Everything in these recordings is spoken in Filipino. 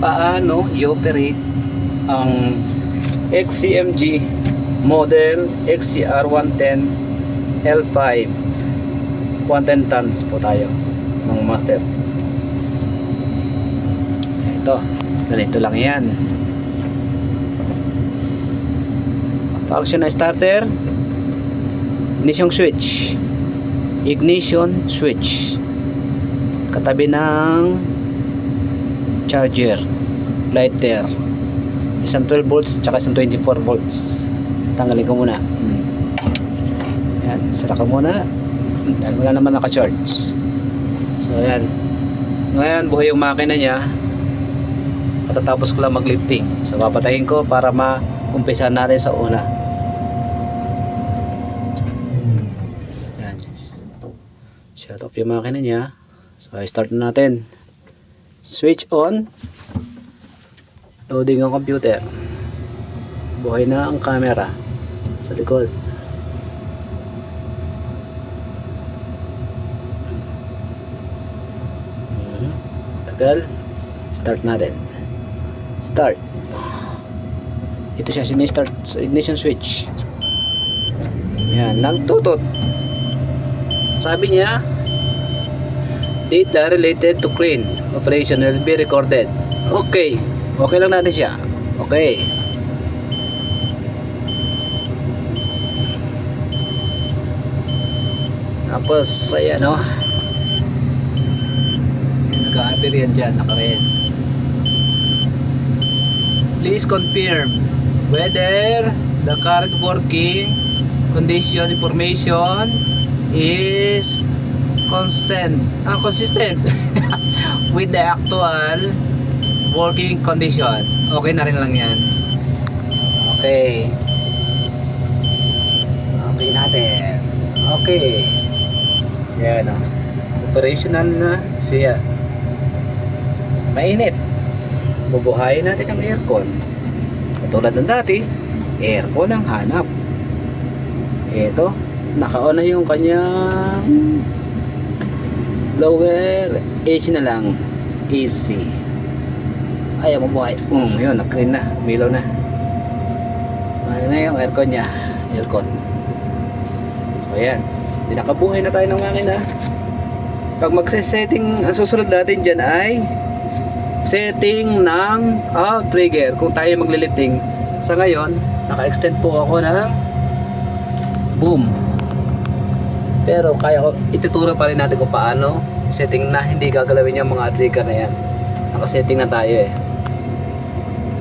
paano i-operate ang XCMG model XCR 110 L5 110 tons po tayo ng master. Ito, ganito lang yan. Function na starter, ignition switch, katabi ng charger, lighter, isang 12 volts tsaka isang 24 volts. Tanggalin ko muna. Yan, sara ko muna dahil wala naman naka-charge. So yan, ngayon buhay yung makina niya. Patatapos ko lang mag-lifting, so papatayin ko para maumpisahan natin sa una. Yan, shut off yung makina niya. So start na natin. Switch on, loading ang computer, buhay na ang camera sa likod. Tagal. Start natin. Start. Ito siya, sinistart sa ignition switch. Yan, nagtutot. Sabi niya, data related to crane operation will be recorded. Okay. Okay lang natin siya. Okay. Tapos, ayan o. Nag-a-appear yan dyan, naka-red. Please confirm whether the current working condition information is consistent with the actual working condition. Okay na rin lang yan. Okay. Okay natin. Okay. Siya na. Operational na siya. Mainit. Bubuhayin natin ang aircon. Katulad ng dati, aircon ang hanap. Ito, naka-on na yung kanyang blower. AC na lang. AC. Ayaw mabuhay. Yun, nag-green na. Milaw na. Ano na yung aircon niya. Aircon. So, ayan. Nakabuhay na tayo ng makina. Pag magse-setting, ang susunod natin dyan ay setting ng trigger kung tayo maglilifting. Sa ngayon, naka-extend po ako ng boom. Pero kaya ko, ituturo pa rin natin kung paano setting na hindi gagalawin yung mga trigger na yan. Naka-setting na tayo eh.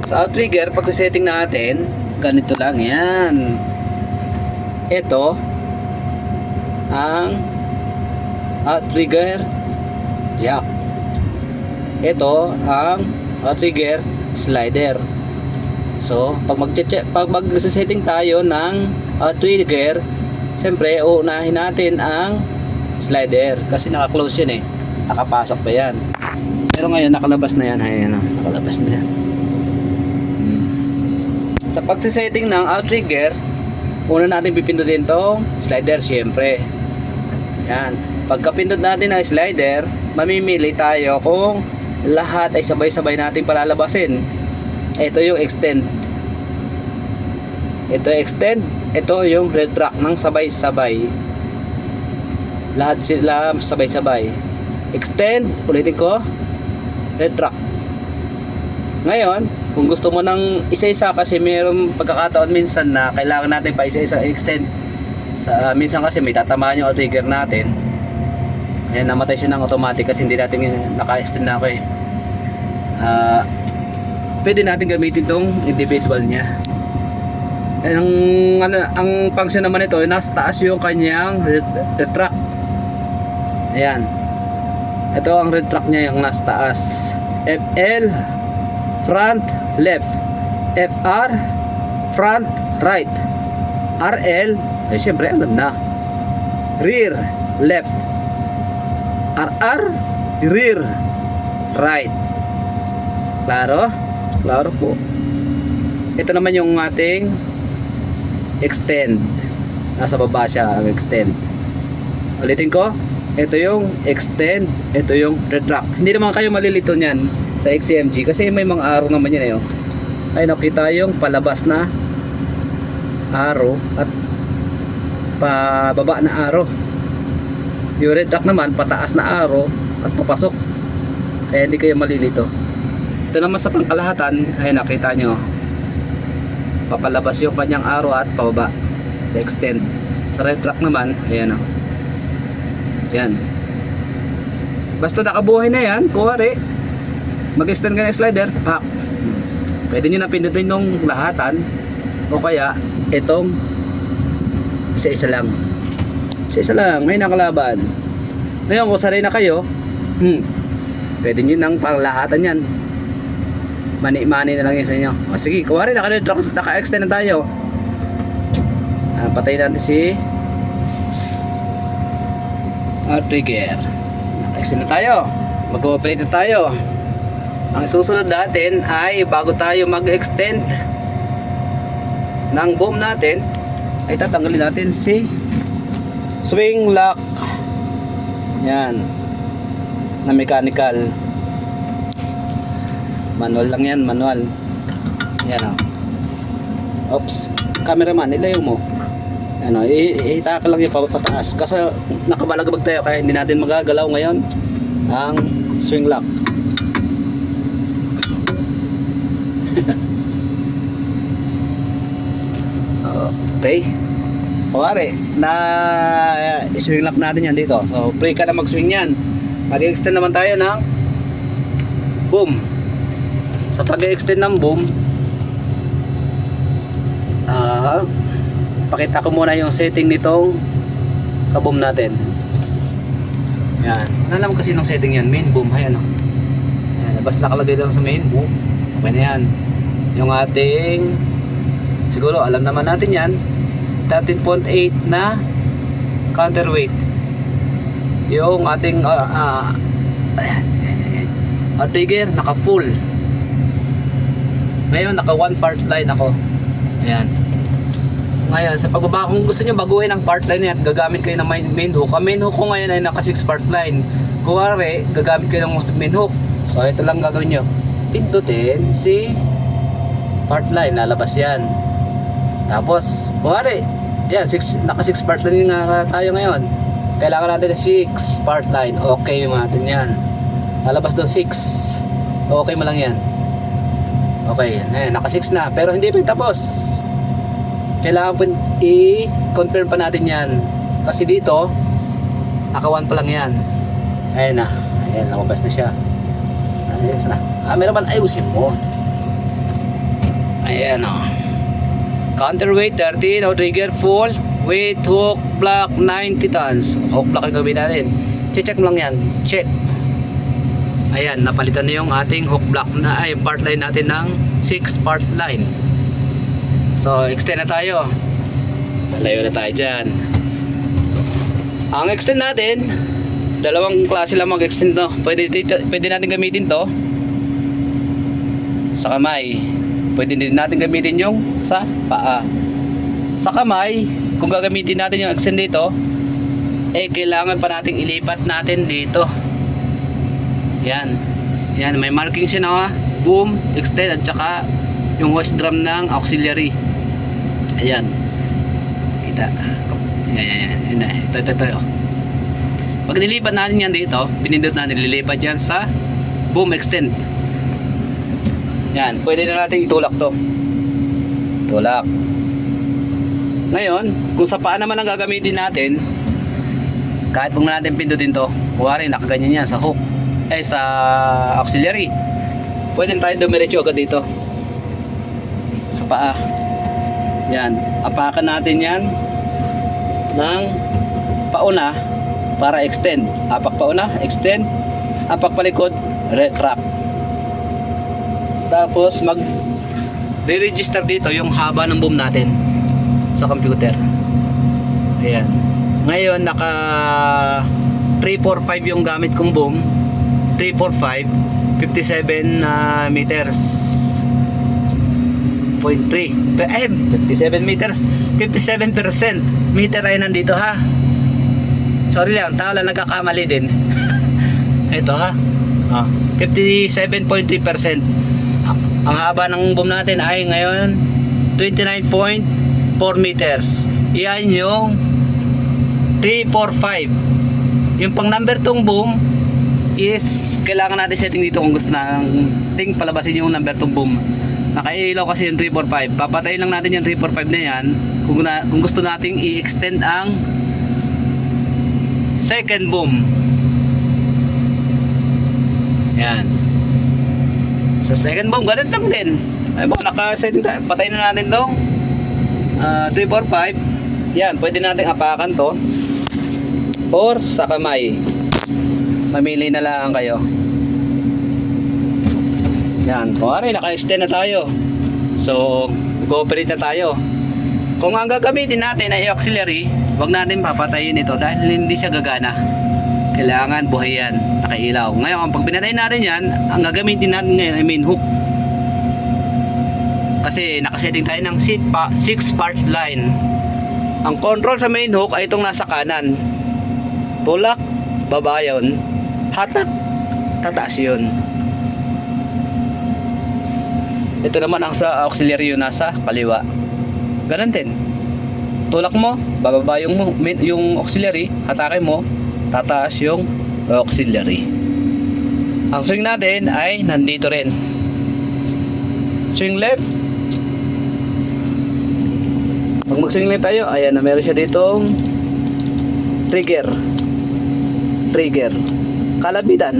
Sa trigger, pag setting natin, ganito lang yan. Ito ang trigger jack. Ito ang trigger slider. So, pag mag-setting tayo ng trigger, siyempre uunahin natin ang slider kasi naka-close yan eh. Nakapasok pa yan. Pero ngayon nakalabas na yan. Ayan, nakalabas na yan. Sa pagsisetting ng trigger, una natin pipindutin tong slider siyempre. Yan. Pagkapindot natin ng slider, mamimili tayo kung lahat ay sabay-sabay natin palalabasin. Ito yung extend. Ito yung extend. Ito yung retract ng sabay-sabay. Lahat sila sabay-sabay. Extend, ulitin ko. Retract. Ngayon, kung gusto mo ng isa-isa kasi mayroong pagkakataon minsan na kailangan natin pa isa-isa extend. Minsan kasi may tatamaan yung trigger natin. Ayan, namatay siya ng automatic kasi hindi natin naka-extend na ako eh. Pwede natin gamitin tong individual niya. Ang function naman ito, nasa taas yung kanyang retract. Ayan. Ito ang retract niya, yung nasa taas. FL front left, FR front right, RL eh syempre alam na, rear left, RR rear right. Klaro? Klaro po. Ito naman yung ating extend. Nasa baba siya ang extend. Ulitin ko. Ito yung extend. Ito yung retract. Hindi naman kayo malilito niyan. sa XCMG kasi may mga arrow naman yan eh, oh. Ay nakita yung palabas na arrow at pababa na arrow. Yung red rock naman pataas na arrow at papasok, kaya hindi kayo malilito. Ito naman sa pangkalahatan ay nakita nyo papalabas yung kanyang arrow at pababa sa extend. Sa red rock naman ayan o, yan. Basta nakabuhay na yan, kuwari mag-extend ka ng slider, pak, pwede nyo na pindutin yung lahatan o kaya itong isa-isa lang. Isa-isa lang, may nakalaban. Ngayon kung sanay na kayo, pwede nyo nang panglahatan yan. Mani-mani na lang yun sa inyo. O sige, kuwari naka-extend na tayo. Patayin natin si trigger. Naka-extend na tayo. Mag-ooperate na tayo. Ang susunod natin ay bago tayo mag-extend ng boom natin, ay tatanggalin natin si swing lock. Yan. Na mechanical. Manual lang yan, manual. Yan o. Oops. Cameraman, ilayo mo. Yan o. Itaka lang yung pataas. Kasi nakabalagabag tayo kaya hindi natin magagalaw ngayon ang swing lock. Okay. Kuwari na swing lock natin yan dito. So free ka na mag-swing yan. Mag-extend naman tayo ng boom. Sa pag-extend ng boom, pakita ko muna yung setting nitong sa boom natin. Yan. Ano naman kasi ng setting yan? Main boom. Ayan o. Basta nakalagay lang sa main boom. Okay na yan. Yung ating, siguro alam naman natin yan, 13.8 na counterweight. Yung ating trigger naka full. Ngayon naka 1 part line ako. Ayan. Ngayon sa pagbaba, kung gusto nyo baguhin ang part line at gagamit kayo ng main hook. Ang main hook ko ngayon ay naka 6 part line. Kuwari gagamit kayo ng main hook. So ito lang gagawin nyo, pindutin si part line, lalabas yan. Tapos kuwari yan, naka 6 part line nga tayo ngayon, kailangan natin 6 part line. Okay yung natin yan, lalabas doon 6. Okay mo lang yan. Okay, naka 6 na, pero hindi pa tapos. Kailangan po i-confirm pa natin yan, kasi dito naka 1 pa lang yan. Ayan na, ayan, lumabas na siya. Ayos na. Cameraman, ayusin mo. Ayan o. Counterweight 13, o trigger full. Weight hook block 90 tons. Hook block yung gawin natin. Check mo lang yan. Check. Ayan, napalitan na yung ating hook block na ay part line natin ng 6 part line. So, extend na tayo. Layo na tayo dyan. Ang extend natin, dalawang klase lang mag-extend, no? Pwede natin gamitin to sa kamay. Pwede din natin gamitin yung sa paa. Sa kamay, kung gagamitin natin yung extend dito, kailangan pa nating ilipat natin dito. Yan. Yan, may marking siya na boom, extend, at saka yung hose drum ng auxiliary. Ayan. Kita. Yan. Ito. Pag nilipat natin yan dito, pinindot natin, lilipat yan sa boom extend. Yan, pwede na natin itulak to. Tulak. Ngayon, kung sa paa naman ang gagamitin natin, kahit kung natin pindutin to, kuwari nakaganyan yan sa hook, sa auxiliary, pwede tayo dumiretso agad dito sa paa. Yan, apakan natin yan ng pauna para extend. Apak pauna, extend. Apak palikod, retract. Tapos mag re-register dito yung haba ng boom natin sa computer. Ayan. Ngayon naka 345 yung gamit kong boom. 345 57 meters 0.3 57 meters 57% meter ay nandito ha. Sorry lang, tao lang nagkakamali din. Ito ha. 57.3%. Ang haba ng boom natin ay ngayon 29.4 meters. Yan yung 345. Yung pang number 2 boom is kailangan natin setting dito kung gusto nating palabasin yung number 2 boom. Nakailaw kasi yung 345. Papatayin lang natin yung 345 na yan kung gusto nating i-extend ang second boom. Yan. Sa second boom, ganun lang din. Ay ba, naka-setting tayo. Patayin na natin tong 345. Yan, pwede natin apakan to or sa kamay. Mamili na lang kayo. Yan, kuwari naka-extend na tayo. So, go-operate na tayo. Kung ang gagamitin natin ay auxiliary, wag natin papatayin ito dahil hindi siya gagana. Kailangan buhay yan, nakailaw. Ngayon, pag pinatayin natin yan, ang gagamitin natin ngayon ay main hook. Kasi nakasetting tayo ng 6-part line. Ang control sa main hook ay itong nasa kanan. Tulak, baba yun. Hatak, tataas yun. Ito naman ang sa auxiliary yun nasa kaliwa. Ganun din. Tulak mo, bababa yung auxiliary, hatakin mo, tataas yung auxiliary. Ang swing natin ay nandito rin. Swing left. Pag mag-swing left tayo, ayan na meron siya ditong trigger. Kalabitan.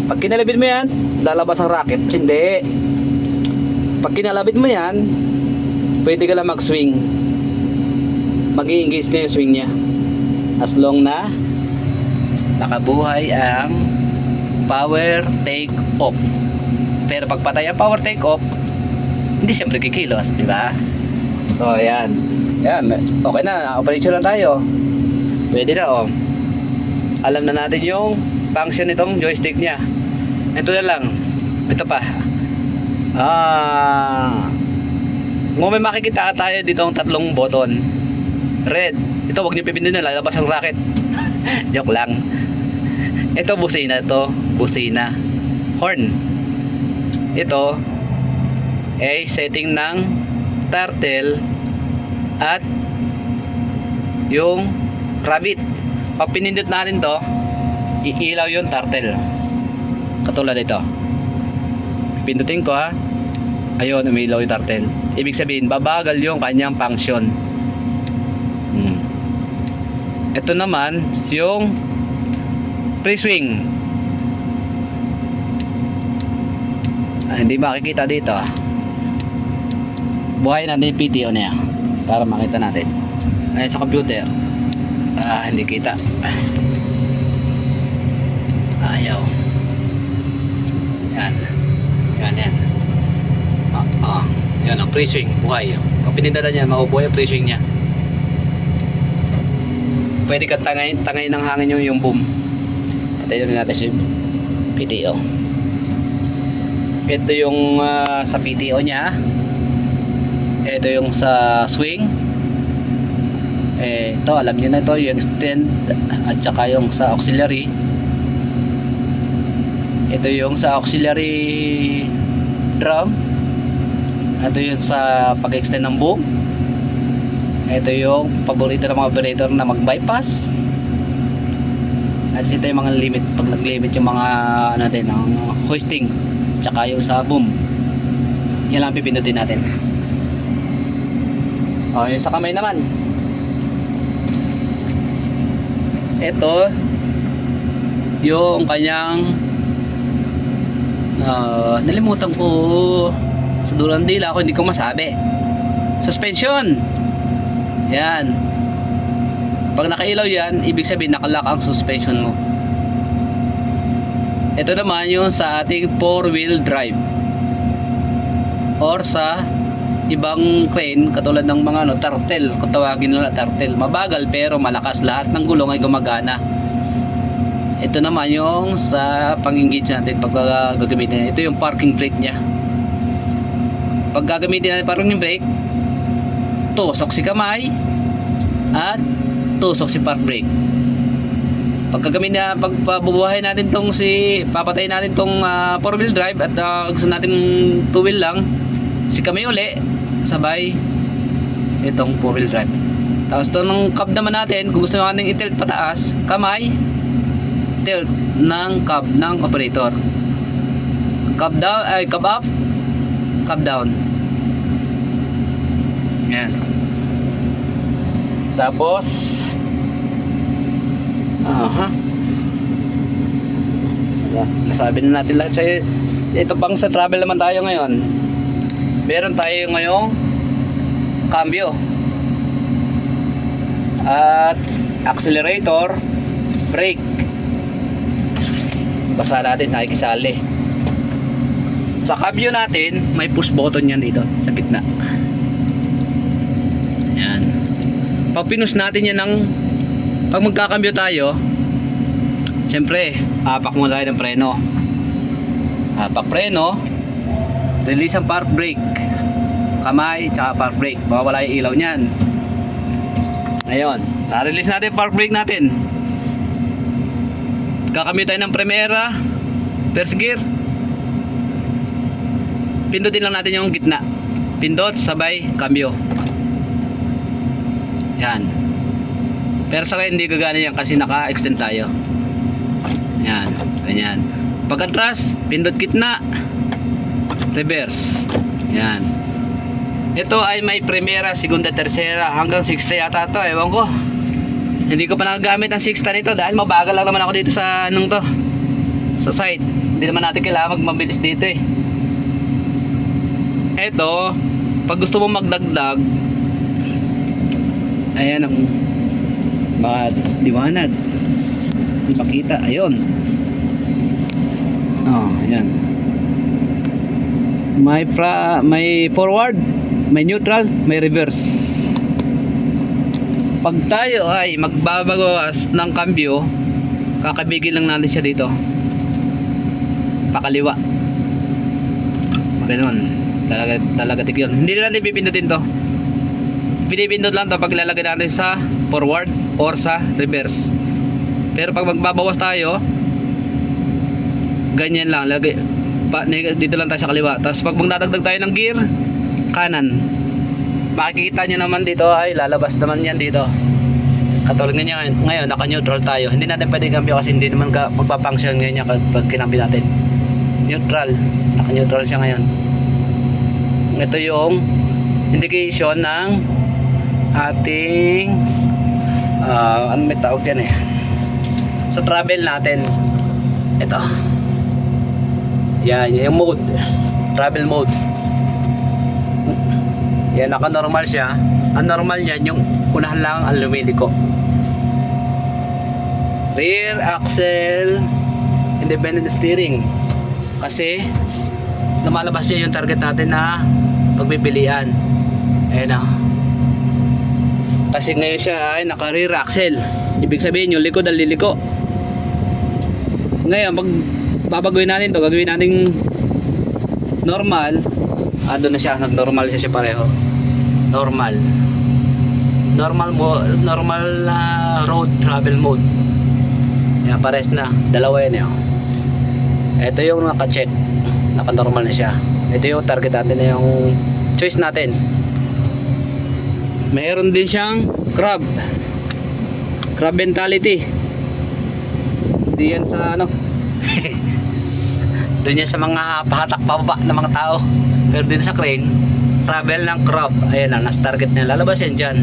Pag kinalabit mo yan, lalabas ang racket. Hindi. Pag kinalabit mo yan, pwede ka lang mag-swing. Mag-i-engage na yung swing niya. As long na nakabuhay ang power take off. Pero pag patay ang power take off, hindi siyempre kikilos, di ba? So, ayan. Ayan, okay na. Operation na tayo. Pwede na, oh. Alam na natin yung function nitong joystick niya. Ito na lang. Ito pa. Kung may makikita tayo dito ang tatlong button. Red. Ito, wag niyo pipindutin na. Lalabas ang racket. Joke lang. Ito, busina. Ito, busina. Horn. Ito, ay setting ng turtle at yung rabbit. Pag pinindot natin to, iilaw yung turtle. Katulad ito. Pindutin ko, ha. Ayun, umilaw yung turtle. Ibig sabihin, babagal yung kanyang function. Ito naman yung pre-swing. Hindi makikita dito. Buhayin natin yung PTO niya para makita natin. Ayun sa computer. Hindi kita. Ayaw. Yan. Yan. Yan ang pre-swing. Buhay. Pag pinindala niya, mabubuhay ang pre-swing niya. Pwede ka tangayin ng hangin yung boom. Patayin natin si PTO. Ito yung sa PTO niya. Ito yung sa swing. Ito, alam niyo na ito, yung extend at saka yung sa auxiliary. Ito yung sa auxiliary drum. Ito yung sa pag-extend ng boom. Ito yung paborito ng mga operator na mag-bypass. At ito yung mga limit, pag nag-limit yung mga natin, ang hoisting tsaka yung sa boom. Yan lang pipindutin natin. Yung sa kamay naman, ito yung kanyang nalimutan ko sa dulang dila ako, hindi ko masabi. Suspension. Yan. Pag nakailaw yan, ibig sabihin nakalock ang suspension mo. Ito naman yung sa ating 4-wheel drive or sa ibang crane katulad ng mga turtle, kung tawagin nila turtle. Mabagal pero malakas, lahat ng gulong ay gumagana. Ito naman yung sa pang-engage natin pag gagamitin. Ito yung parking brake nya. Pag gagamitin natin parking brake, tusok si kamay at tusok si park brake. pagpabubuhay natin tong papatayin natin tong 4-wheel drive at gusto natin 2-wheel lang, si kami uli sabay itong 4-wheel drive. Tapos ito ng cab naman natin, kung gusto natin i-tilt pataas, kamay tilt ng cab ng operator. Cab down, ay cab up, cab down. Yan. Tapos nasabi na natin lahat sa'yo. Ito pang sa travel naman tayo ngayon. Meron tayo ngayong cambio at accelerator, brake. Basa natin, nakikisali. Sa cambio natin, may push button yan dito sa gitna. Yan. Pag pinus natin yan pag magkakambyo tayo, siyempre, apak muna tayo ng preno. Apak preno, release ang park brake. Kamay, tsaka park brake. Mawawala yung ilaw niyan. Ngayon, na-release natin park brake natin. Kakambyo tayo ng primera, first gear. Pindutin lang natin yung gitna. Pindot, sabay, kambyo. Yan. Pero sa kaya hindi gagana yan kasi naka-extend tayo. Yan, ganyan. Pag atras, pindot gitna, reverse. Yan. Ito ay may primera, segunda, tercera, hanggang 60 yata to, ewan ko. Hindi ko pa nagagamit ang 60 nito dahil mabagal lang naman ako dito sa sa site. Hindi naman natin kailangan magmabilis dito eh. Ito, pag gusto mo magdagdag, ayan ang liwanag. Ipakita, ayun. Ayan. May forward, may neutral, may reverse. Pag tayo ay magbabawas ng kambyo, kakabigil lang natin siya dito. Pakaliwa. Ganoon. Talaga yun. Hindi na natin pipindutin to. Pinipindot lang to pag lalagay natin sa forward or sa reverse. Pero pag magbabawas tayo, ganyan lang, dito lang tayo sa kaliwa. Tapos pag magdadagdag tayo ng gear, kanan. Makikita nyo naman dito ay lalabas naman yan dito. Katulad ngayon naka-neutral tayo. Hindi natin pwede kambyo kasi hindi naman magpa-function ngayon pag kinambyo natin. Neutral, naka-neutral siya ngayon. Ito yung indication ng ating ano may tawag dyan eh, sa travel natin. Ito yan, yung mode, travel mode. Yan, naka normal siya. Ang normal niyan, yung unahan lang ang lumiliko. Rear axle, independent steering. Kasi lumalabas niya yung target natin na pagpipilian. Ayan na. Kasi ngayon siya ay naka rear axle. Ibig sabihin yung likod ang liliko. Ngayon pag babaguhin natin to, gagawin natin normal. Doon na siya, nag-normal siya pareho. Normal road travel mode. Yan, pares na. Dalawa yan yun. Ito yung naka-check. Naka-normal na siya. Ito yung target natin na yung choice natin. Mayroon din siyang crab mentality. Hindi yan sa doon yan sa mga pahatak pababa ng mga tao. Pero dito sa crane, travel ng crab. Ayan na, nasa target niya. Lalabas yan dyan.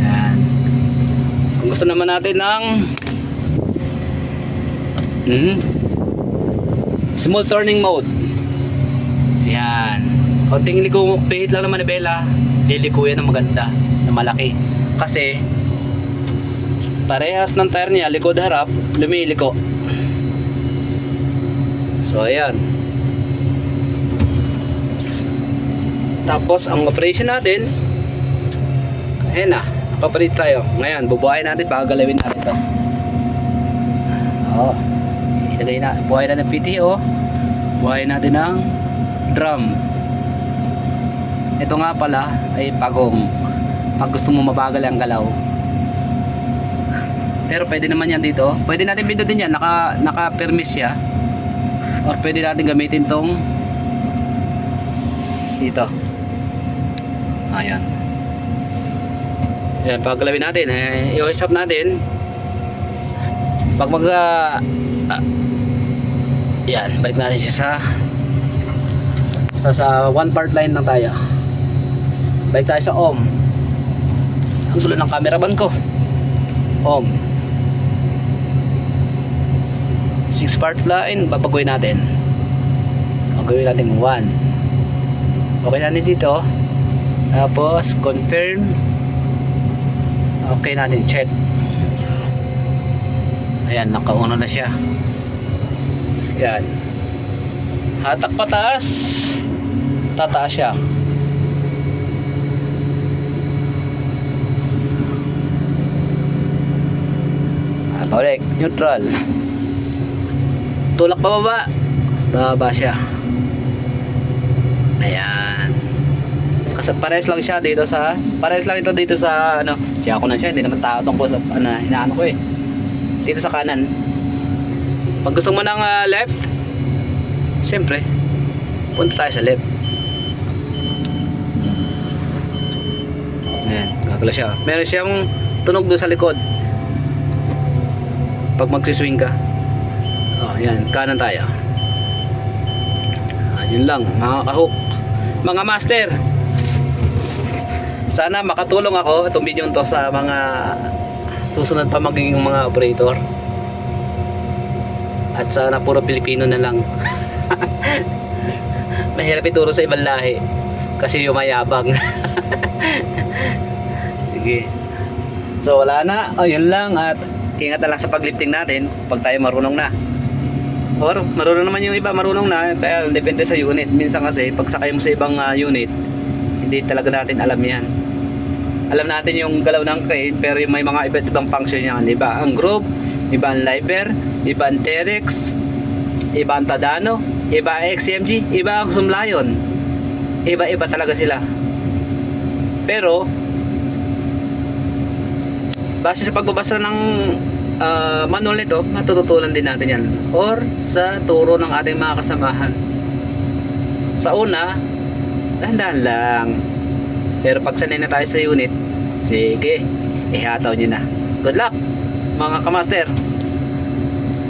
Ayan. Kung gusto naman natin ng small turning mode. Ayan. Kaunting liko, pihit lang naman ni Bella. Liliko yan ng maganda, na malaki. Kasi parehas ng tire niya, likod harap, lumiliko. So ayan. Tapos ang operation natin, ayan na, papalit tayo. Ngayon, bubuhayin natin, pagagalawin natin ito. Ilagay na, buhayin na ng PTO. Buhayin natin ng drum. Ito nga pala ay pagong. Pag gusto mo mabagal ang galaw, Pero pwede naman yan dito. Pwede natin pindutin yan, naka-permis siya. Or pwede natin gamitin tong dito. Ayan. Ayan, paggalawin natin, i-hoist up natin. Pag yan, balik natin siya sa one part line lang tayo. Balik tayo sa ohm. Ang dulo ng cameraman ko. Ohm. 6 part line, babaguhin natin. Gagawin natin 1. Okay natin dito. Tapos confirm. Okay natin, check. Ayan, nakauno na siya. Yan. Hatak pataas. Tataas siya. Balik, neutral. Tulak pababa. Bababa siya. Ayan. Kasi pares lang siya dito sa ito dito sa ano, siya ako na siya, hindi naman tao tungkol sa ano, hinaano ko eh. Dito sa kanan. Pag gusto mo ng left, syempre punta tayo sa left. Ayan, gagala siya. Meron siyang tunog doon sa likod. Pag magsiswing ka. Oh, yan, kanan tayo. Yun lang, mga kahook. Mga master, sana makatulong ako itong video to sa mga susunod pa magiging mga operator. At sana puro Pilipino na lang. Mahirap ituro sa ibang lahi kasi yumayabang. Sige. So wala na, yun lang, at ingat na lang sa paglifting natin pag tayo marunong na. Or marunong naman yung iba, marunong na, kaya depende sa unit. Minsan kasi pag sakay mo sa ibang unit, hindi talaga natin alam yan. Alam natin yung galaw ng crane, pero may mga iba't ibang function yan. Iba ang group, iba ang liver, iba ang Terex, iba ang Tadano, iba ang XCMG, iba ang Sumlayon. Iba-iba talaga sila. Pero base sa pagbabasa ng manual nito, matututunan din natin yan, or sa turo ng ating mga kasamahan. Sa una, dahan-dahan lang. Pero pag sanay na tayo sa unit, sige, ihataw nyo na. Good luck mga kamaster.